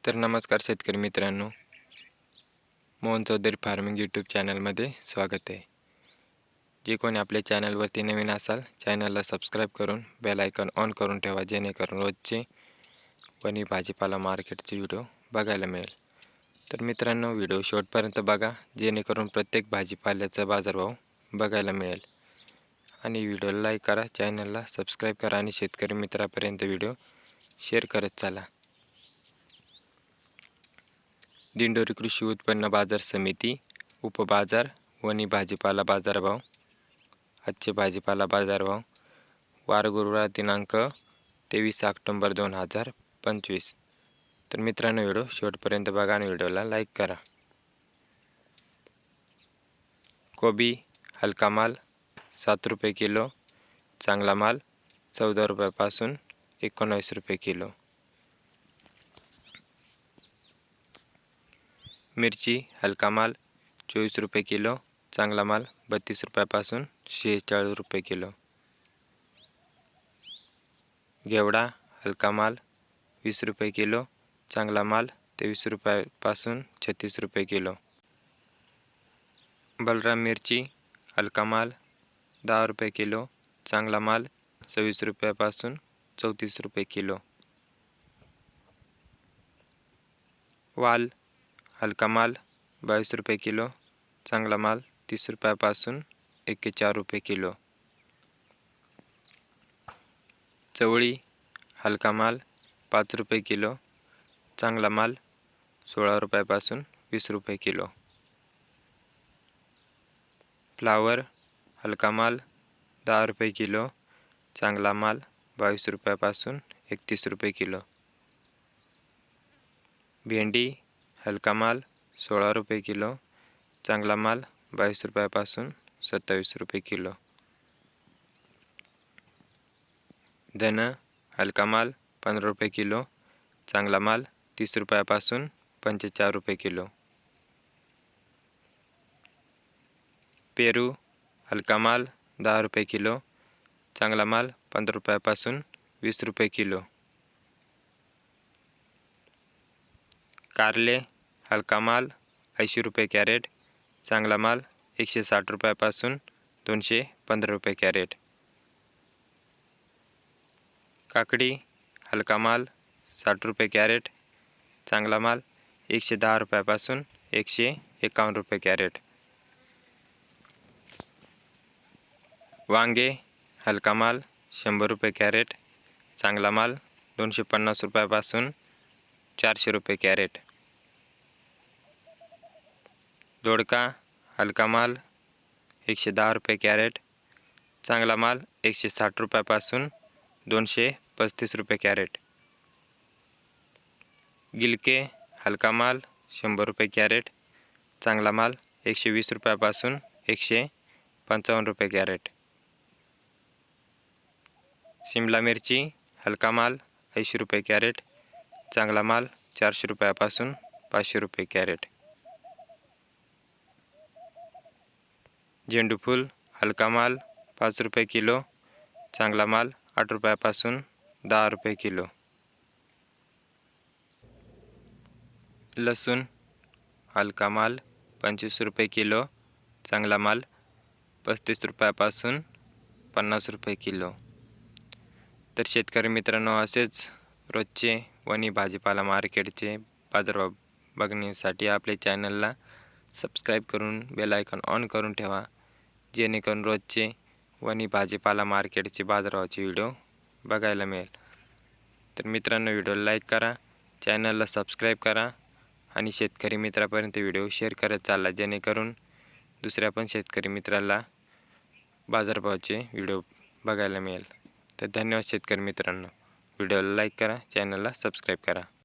तर नमस्कार शेतकरी मित्रांनो, मोहन चौधरी फार्मिंग यूट्यूब चॅनलमध्ये स्वागत आहे. जे कोणी आपल्या चॅनलवरती नवीन असाल, चॅनलला सबस्क्राईब करून बेल आयकॉन ऑन करून ठेवा, जेणेकरून रोजचे वणी भाजीपाला मार्केटचे व्हिडिओ बघायला मिळेल. तर मित्रांनो, व्हिडिओ शेवटपर्यंत बघा, जेणेकरून प्रत्येक भाजीपाल्याचा बाजारभाव बघायला मिळेल. आणि व्हिडिओला लाईक करा, चॅनलला सबस्क्राईब करा आणि शेतकरी मित्रापर्यंत व्हिडिओ शेअर करत चला. दिंडोरी कृषी उत्पन्न बाजार समिती उपबाजार वणी भाजीपाला बाजारभाव. आजचे भाजीपाला बाजारभाव वार गुरुवार दिनांक 23 ऑक्टोबर 2025. तर मित्रांनो, व्हिडिओ शेवटपर्यंत बघा आणि व्हिडिओला लाईक करा. कोबी हलका माल 7 रुपये किलो, चांगला माल 14 रुपयापासून 19 रुपये किलो. मिरची हलका माल 24 रुपये किलो, चांगला माल 32 रुपयापासून 46 रुपये किलो. घेवडा हलका माल 20 रुपये किलो, चांगला माल 23 रुपयापासून 36 रुपये किलो. बलराम मिरची हलका माल 10 रुपये किलो, चांगला माल 26 रुपयापासून 34 रुपये किलो. वाल हलका माल 22 रुपये किलो, चांगला माल 30 रुपयापासून 41 रुपये किलो. चवळी हलका माल 5 रुपये किलो, चांगला माल 16 रुपयापासून 20 रुपये किलो. फ्लावर हलका माल 10 रुपये किलो, चांगला माल 22 रुपयापासून 31 रुपये किलो. भेंडी हलका माल 16 रुपये किलो, चांगला माल 22 रुपयापासून 27 रुपये किलो. धन हलका माल 15 रुपये किलो, चांगला माल 30 रुपयापासून 45 रुपये किलो. पेरू हलका माल 10 रुपये किलो, चांगला माल 15 रुपयापासून 20 रुपये किलो. कारले हलका माल 80 रुपये कॅरेट, चांगला माल 160 रुपयापासून 215 रुपये कॅरेट. काकडी हलका माल 60 रुपये कॅरेट, चांगला माल 110 रुपयापासून 151 रुपये कॅरेट. वांगे हलका माल 100 रुपये कॅरेट, चांगला माल 250 रुपयापासून 400 रुपये कॅरेट. दोडका हलका माल 110 रुपये कॅरेट, चांगला माल 160 रुपयापासून 235 रुपये कॅरेट. गिलके हलका माल 100 रुपये कॅरेट, चांगला माल 120 रुपयापासून 155 रुपये कॅरेट. शिमला मिरची हलका माल 80 रुपये कॅरेट, चांगला माल 400 रुपयापासून 500 रुपये कॅरेट. झेंडूफूल हलका माल 5 रुपये किलो, चांगला माल 8 रुपयापासून 10 रुपये किलो. लसूण हलका माल 25 रुपये किलो, चांगला माल 35 रुपयापासून 50 रुपये किलो. तर शेतकरी मित्रांनो, असेच रोजचे वणी भाजीपाला मार्केटचे बाजारभाव बघण्यासाठी आपल्या चॅनलला सबस्क्राईब करून बेल आयकॉन ऑन करून ठेवा, जेणेकरून रोजचे वणी भाजीपाला मार्केटचे बाजारभावाचे व्हिडिओ बघायला मिळेल. तर मित्रांनो, व्हिडिओला लाईक करा, चॅनलला सबस्क्राईब करा आणि शेतकरी मित्रापर्यंत व्हिडिओ शेअर करत चालला, जेणेकरून दुसऱ्या पण शेतकरी मित्राला बाजारभावाचे व्हिडिओ बघायला मिळेल. तर धन्यवाद शेतकरी मित्रांनो. व्हिडिओला लाईक करा, चॅनलला सबस्क्राईब करा.